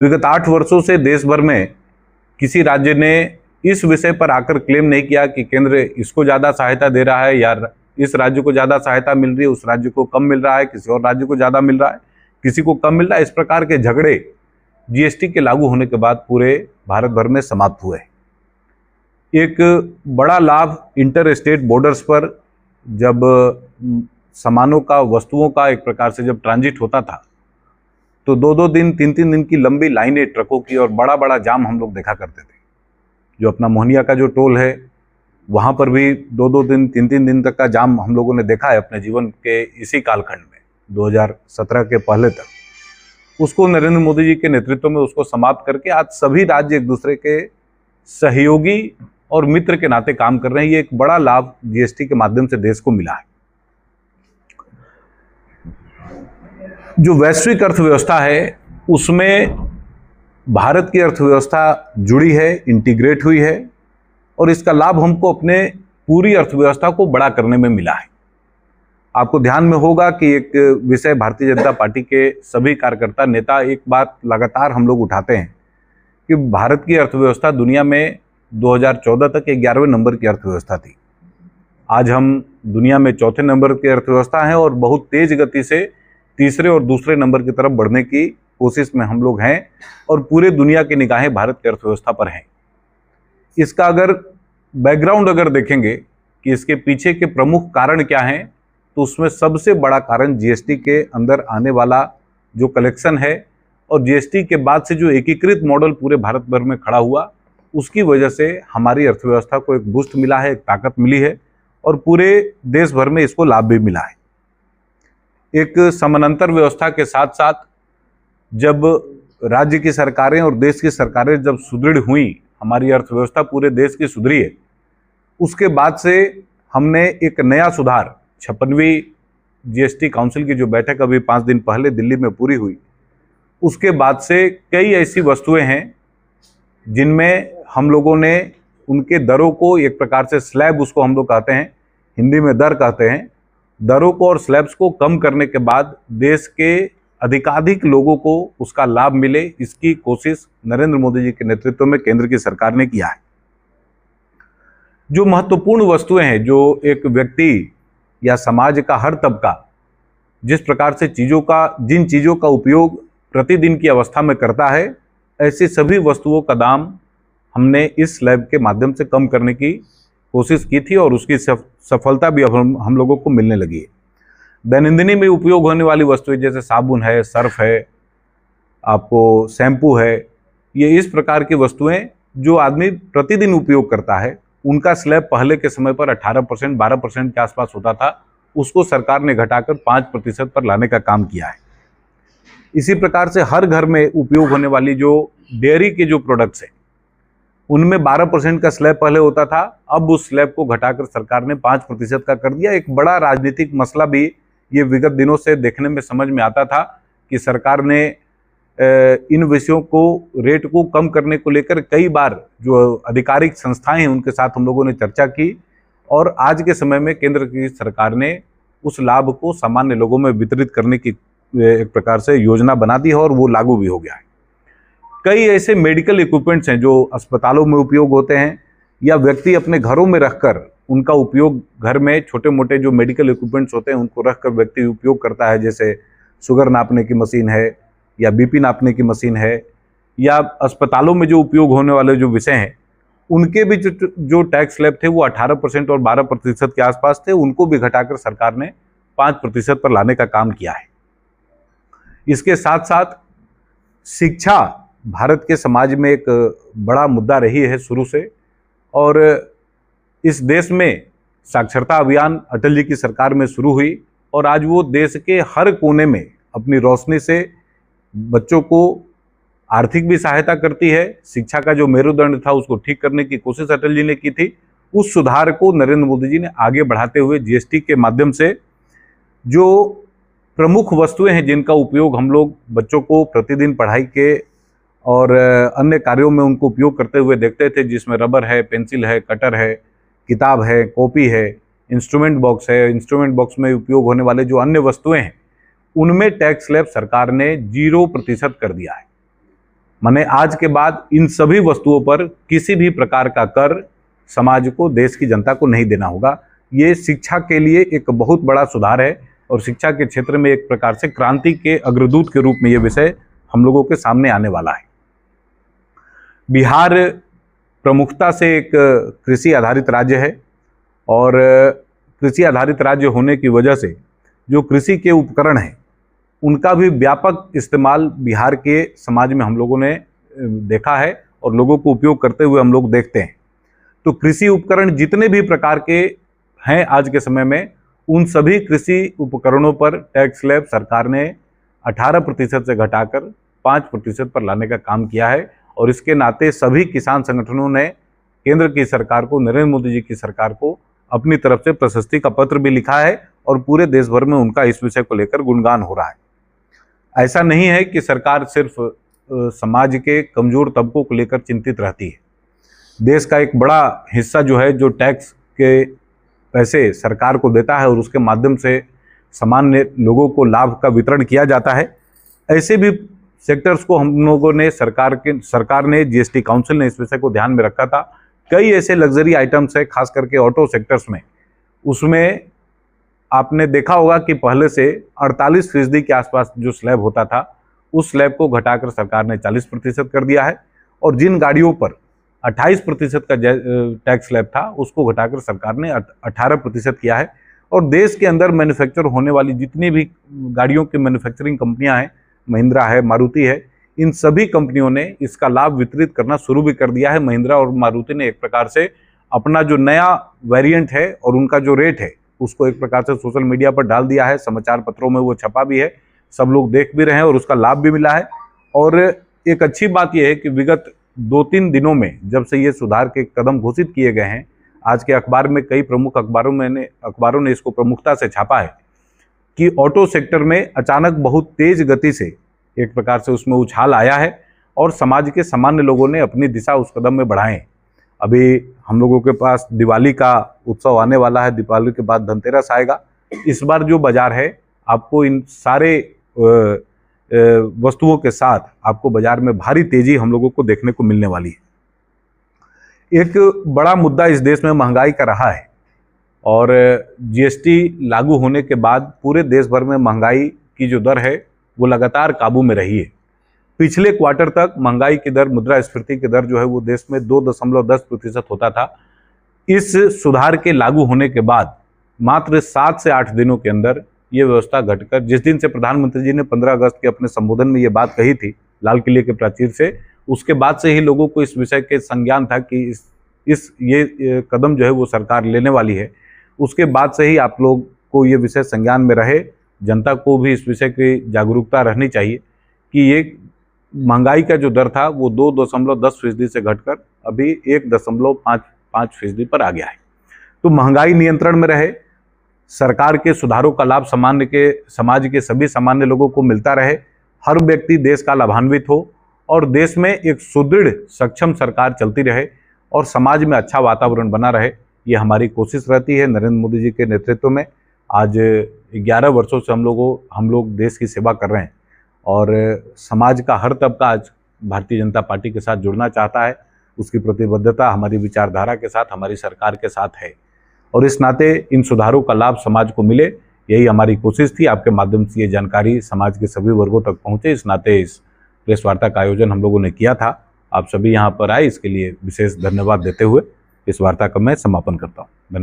विगत 8 वर्षों से देश भर में किसी राज्य ने इस विषय पर आकर क्लेम नहीं किया कि केंद्र इसको ज़्यादा सहायता दे रहा है या इस राज्य को ज़्यादा सहायता मिल रही है, उस राज्य को कम मिल रहा है, किसी और राज्य को ज़्यादा मिल रहा है, किसी को कम मिल रहा है। इस प्रकार के झगड़े जीएसटी के लागू होने के बाद पूरे भारत भर में समाप्त हुए। एक बड़ा लाभ इंटर स्टेट बॉर्डर्स पर जब सामानों का, वस्तुओं का एक प्रकार से जब ट्रांजिट होता था तो 2-2 दिन, 3-3 दिन की लंबी लाइनें ट्रकों की और बड़ा बड़ा जाम हम लोग देखा करते थे। जो अपना मोहनिया का जो टोल है वहाँ पर भी 2-2 दिन, 3-3 दिन तक का जाम हम लोगों ने देखा है अपने जीवन के इसी कालखंड में, 2017 के पहले तक। उसको नरेंद्र मोदी जी के नेतृत्व में उसको समाप्त करके आज सभी राज्य एक दूसरे के सहयोगी और मित्र के नाते काम कर रहे हैं। ये एक बड़ा लाभ जीएसटी के माध्यम से देश को मिला है। जो वैश्विक अर्थव्यवस्था है उसमें भारत की अर्थव्यवस्था जुड़ी है, इंटीग्रेट हुई है और इसका लाभ हमको अपने पूरी अर्थव्यवस्था को बड़ा करने में मिला है। आपको ध्यान में होगा कि एक विषय भारतीय जनता पार्टी के सभी कार्यकर्ता, नेता एक बात लगातार हम लोग उठाते हैं कि भारत की अर्थव्यवस्था दुनिया में 2014 तक 11वें नंबर की अर्थव्यवस्था थी। आज हम दुनिया में चौथे नंबर की अर्थव्यवस्था हैं और बहुत तेज गति से तीसरे और दूसरे नंबर की तरफ बढ़ने की कोशिश में हम लोग हैं और पूरे दुनिया की निगाहें भारत की अर्थव्यवस्था पर हैं। इसका अगर बैकग्राउंड अगर देखेंगे कि इसके पीछे के प्रमुख कारण क्या हैं, तो उसमें सबसे बड़ा कारण जीएसटी के अंदर आने वाला जो कलेक्शन है और जीएसटी के बाद से जो एकीकृत मॉडल पूरे भारत भर में खड़ा हुआ, उसकी वजह से हमारी अर्थव्यवस्था को एक बूस्ट मिला है, एक ताकत मिली है और पूरे देश भर में इसको लाभ भी मिला है। एक समानांतर व्यवस्था के साथ साथ जब राज्य की सरकारें और देश की सरकारें जब सुदृढ़ हुई, हमारी अर्थव्यवस्था पूरे देश की सुधरी है, उसके बाद से हमने एक नया सुधार, 56वीं जीएसटी काउंसिल की जो बैठक अभी 5 दिन पहले दिल्ली में पूरी हुई, उसके बाद से कई ऐसी वस्तुएं हैं जिनमें हम लोगों ने उनके दरों को एक प्रकार से स्लैब, उसको हम लोग कहते हैं, हिंदी में दर कहते हैं, दरों को और स्लैब्स को कम करने के बाद देश के अधिकाधिक लोगों को उसका लाभ मिले, इसकी कोशिश नरेंद्र मोदी जी के नेतृत्व में केंद्र की सरकार ने किया है। जो महत्वपूर्ण वस्तुएं हैं, जो एक व्यक्ति या समाज का हर तबका जिस प्रकार से जिन चीज़ों का उपयोग प्रतिदिन की अवस्था में करता है, ऐसी सभी वस्तुओं का दाम हमने इस स्लैब के माध्यम से कम करने की कोशिश की थी और उसकी सफलता भी अब हम लोगों को मिलने लगी है। दैनंदिनी में उपयोग होने वाली वस्तुएं जैसे साबुन है, सर्फ है, आपको शैम्पू है, ये इस प्रकार की वस्तुएं जो आदमी प्रतिदिन उपयोग करता है, उनका स्लैब पहले के समय पर 18%, 12% के आसपास होता था, उसको सरकार ने घटाकर 5% पर लाने का काम किया है। इसी प्रकार से हर घर में उपयोग होने वाली जो डेयरी के जो प्रोडक्ट्स हैं, उनमें 12% का स्लैब पहले होता था, अब उस स्लैब को घटाकर सरकार ने 5% का कर दिया। एक बड़ा राजनीतिक मसला भी ये विगत दिनों से देखने में समझ में आता था कि सरकार ने इन विषयों को, रेट को कम करने को लेकर कई बार जो आधिकारिक संस्थाएं हैं उनके साथ हम लोगों ने चर्चा की और आज के समय में केंद्र की सरकार ने उस लाभ को सामान्य लोगों में वितरित करने की एक प्रकार से योजना बना दी है और वो लागू भी हो गया है। कई ऐसे मेडिकल इक्विपमेंट्स हैं जो अस्पतालों में उपयोग होते हैं या व्यक्ति अपने घरों में रखकर उनका उपयोग, घर में छोटे मोटे जो मेडिकल इक्विपमेंट्स होते हैं उनको रखकर व्यक्ति उपयोग करता है, जैसे शुगर नापने की मशीन है या बीपी नापने की मशीन है, या अस्पतालों में जो उपयोग होने वाले जो विषय हैं उनके भी जो टैक्स स्लैब थे वो 18% और 12% के आसपास थे, उनको भी घटाकर सरकार ने 5% पर लाने का काम किया है। इसके साथ साथ शिक्षा भारत के समाज में एक बड़ा मुद्दा रही है शुरू से और इस देश में साक्षरता अभियान अटल जी की सरकार में शुरू हुई और आज वो देश के हर कोने में अपनी रोशनी से बच्चों को आर्थिक भी सहायता करती है। शिक्षा का जो मेरुदंड था उसको ठीक करने की कोशिश अटल जी ने की थी। उस सुधार को नरेंद्र मोदी जी ने आगे बढ़ाते हुए जीएसटी के माध्यम से जो प्रमुख वस्तुएं हैं जिनका उपयोग हम लोग बच्चों को प्रतिदिन पढ़ाई के और अन्य कार्यों में उनको उपयोग करते हुए देखते थे, जिसमें रबर है, पेंसिल है, कटर है, किताब है, कॉपी है, इंस्ट्रूमेंट बॉक्स है, इंस्ट्रूमेंट बॉक्स में उपयोग होने वाले जो अन्य वस्तुएं हैं उनमें टैक्स स्लैब सरकार ने 0% कर दिया है। माने आज के बाद इन सभी वस्तुओं पर किसी भी प्रकार का कर समाज को, देश की जनता को नहीं देना होगा। ये शिक्षा के लिए एक बहुत बड़ा सुधार है और शिक्षा के क्षेत्र में एक प्रकार से क्रांति के अग्रदूत के रूप में ये विषय हम लोगों के सामने आने वाला है। बिहार प्रमुखता से एक कृषि आधारित राज्य है और कृषि आधारित राज्य होने की वजह से जो कृषि के उपकरण हैं उनका भी व्यापक इस्तेमाल बिहार के समाज में हम लोगों ने देखा है और लोगों को उपयोग करते हुए हम लोग देखते हैं। तो कृषि उपकरण जितने भी प्रकार के हैं आज के समय में, उन सभी कृषि उपकरणों पर टैक्स स्लैब सरकार ने 18% से घटाकर 5% पर लाने का काम किया है और इसके नाते सभी किसान संगठनों ने केंद्र की सरकार को, नरेंद्र मोदी जी की सरकार को अपनी तरफ से प्रशस्ति का पत्र भी लिखा है और पूरे देश भर में उनका इस विषय को लेकर गुणगान हो रहा है। ऐसा नहीं है कि सरकार सिर्फ समाज के कमजोर तबकों को लेकर चिंतित रहती है। देश का एक बड़ा हिस्सा जो है, जो टैक्स के पैसे सरकार को देता है और उसके माध्यम से सामान्य लोगों को लाभ का वितरण किया जाता है, ऐसे भी सेक्टर्स को हम लोगों ने सरकार ने जीएसटी काउंसिल ने इस विषय को ध्यान में रखा था। कई ऐसे लग्जरी आइटम्स है, खास करके ऑटो सेक्टर्स में, उसमें आपने देखा होगा कि पहले से 48% के आसपास जो स्लैब होता था, उस स्लैब को घटाकर सरकार ने 40% कर दिया है और जिन गाड़ियों पर 28% का टैक्स स्लैब था, उसको घटाकर सरकार ने 18% किया है। और देश के अंदर मैन्युफैक्चर होने वाली जितनी भी गाड़ियों की मैन्युफैक्चरिंग कंपनियां हैं, महिंद्रा है, मारुति है, इन सभी कंपनियों ने इसका लाभ वितरित करना शुरू भी कर दिया है। महिंद्रा और मारुति ने एक प्रकार से अपना जो नया वेरिएंट है और उनका जो रेट है उसको एक प्रकार से सोशल मीडिया पर डाल दिया है, समाचार पत्रों में वो छपा भी है, सब लोग देख भी रहे हैं और उसका लाभ भी मिला है। और एक अच्छी बात यह है कि विगत 2-3 दिनों में जब से ये सुधार के कदम घोषित किए गए हैं, आज के अखबार में, कई प्रमुख अखबारों ने इसको प्रमुखता से छापा है कि ऑटो सेक्टर में अचानक बहुत तेज गति से एक प्रकार से उसमें उछाल आया है और समाज के सामान्य लोगों ने अपनी दिशा उस कदम में बढ़ाए। अभी हम लोगों के पास दिवाली का उत्सव आने वाला है, दिवाली के बाद धनतेरस आएगा। इस बार जो बाजार है, आपको इन सारे वस्तुओं के साथ आपको बाजार में भारी तेजी हम लोगों को देखने को मिलने वाली है। एक बड़ा मुद्दा इस देश में महंगाई का रहा है और जीएसटी लागू होने के बाद पूरे देश भर में महंगाई की जो दर है वो लगातार काबू में रही है। पिछले क्वार्टर तक महंगाई की दर, मुद्रास्फीति की दर जो है वो देश में 2.10% होता था। इस सुधार के लागू होने के बाद मात्र 7 से 8 दिनों के अंदर ये व्यवस्था घटकर, जिस दिन से प्रधानमंत्री जी ने 15 अगस्त के अपने संबोधन में ये बात कही थी लाल किले के प्राचीर से, उसके बाद से ही लोगों को इस विषय के संज्ञान था कि ये कदम जो है वो सरकार लेने वाली है। उसके बाद से ही आप लोग को ये विषय संज्ञान में रहे, जनता को भी इस विषय की जागरूकता रहनी चाहिए कि ये महंगाई का जो दर था वो 2.10% से घटकर अभी 1.55% पर आ गया है। तो महंगाई नियंत्रण में रहे, सरकार के सुधारों का लाभ समाज के सभी सामान्य लोगों को मिलता रहे, हर व्यक्ति देश का लाभान्वित हो और देश में एक सुदृढ़ सक्षम सरकार चलती रहे और समाज में अच्छा वातावरण बना रहे, ये हमारी कोशिश रहती है। नरेंद्र मोदी जी के नेतृत्व में आज 11 वर्षों से हम लोग देश की सेवा कर रहे हैं और समाज का हर तबका आज भारतीय जनता पार्टी के साथ जुड़ना चाहता है। उसकी प्रतिबद्धता हमारी विचारधारा के साथ, हमारी सरकार के साथ है और इस नाते इन सुधारों का लाभ समाज को मिले, यही हमारी कोशिश थी। आपके माध्यम से ये जानकारी समाज के सभी वर्गों तक पहुँचे, इस नाते इस प्रेस वार्ता का आयोजन हम लोगों ने किया था। आप सभी यहाँ पर आए, इसके लिए विशेष धन्यवाद देते हुए इस वार्ता का मैं समापन करता हूँ।